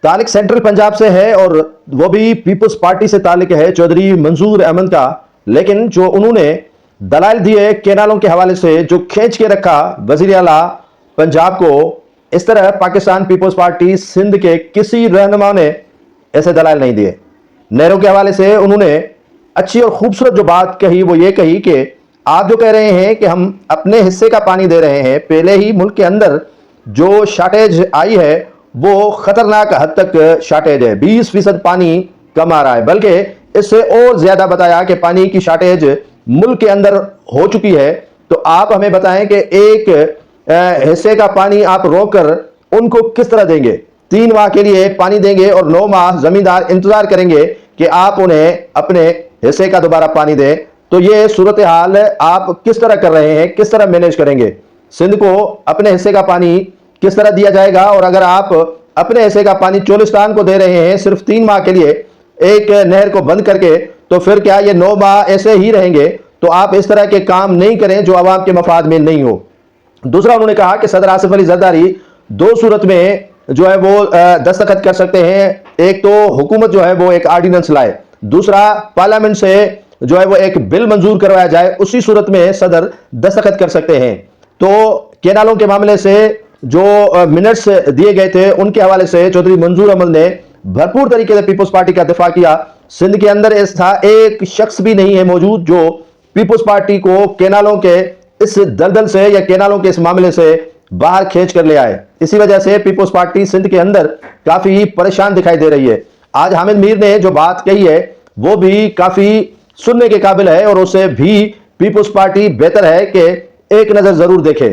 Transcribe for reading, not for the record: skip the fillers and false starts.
तालिक central Punjab से है और वो भी पीपल्स पार्टी से तालिक है चौधरी मंजूर अहमद का। लेकिन जो उन्होंने दलाइल दिए केनालों के हवाले से, जो खींच के रखा वजीर आला पंजाब को, इस तरह पाकिस्तान पीपल्स पार्टी सिंध के किसी रहनुमा ने ऐसे दलाइल नहीं दिए। नहरों के हवाले से उन्होंने अच्छी और खूबसूरत जो बात कही वो ये कही कि आप जो कह रहे हैं कि हम अपने हिस्से का पानी दे रहे हैं, पहले ही मुल्क के अंदर जो शार्टेज आई है वो खतरनाक हद तक शार्टेज है, 20% पानी कम आ रहा है। बल्कि इससे और ज्यादा बताया कि पानी की शार्टेज मुल्क के अंदर हो चुकी है। तो आप हमें बताएं कि एक हिस्से का पानी आप रोककर उनको किस तरह देंगे? 3 माह के लिए पानी देंगे और 9 माह जमींदार इंतजार करेंगे कि आप उन्हें अपने हिस्से का दोबारा पानी दें। तो ये सूरत हाल आप किस तरह कर रहे हैं, किस तरह मैनेज करेंगे? सिंध को अपने हिस्से का पानी किस तरह दिया जाएगा? और अगर आप अपने हिस्से का पानी चोलिस्तान को दे रहे हैं सिर्फ 3 माह के लिए एक नहर को बंद करके, तो फिर क्या ये 9 माह ऐसे ही रहेंगे? तो आप इस तरह के काम नहीं करें जो आवाम के मफाद में नहीं हो। दूसरा, उन्होंने कहा कि सदर आसिफ अली जरदारी 2 सूरत में जो है वो दस्तखत कर सकते हैं। एक तो हुकूमत जो है वो एक आर्डिनेंस लाए, दूसरा पार्लियामेंट से जो है वो एक बिल मंजूर करवाया जाए, उसी सूरत में सदर दस्तखत कर सकते हैं। तो केनालों के मामले से जो मिनट्स दिए गए थे उनके हवाले से चौधरी मंजूर अहमद ने भरपूर तरीके से पीपल्स पार्टी का दिफा किया। सिंध के अंदर ऐसा एक शख्स भी नहीं है मौजूद जो पीपल्स पार्टी को केनालों के इस दलदल से या केनालों के इस मामले से बाहर खींच कर ले आए। इसी वजह से पीपल्स पार्टी सिंध के अंदर काफी परेशान दिखाई दे रही है। आज हामिद मीर ने जो बात कही है वो भी काफी सुनने के काबिल है और उससे भी पीपल्स पार्टी बेहतर है कि एक नजर जरूर देखे।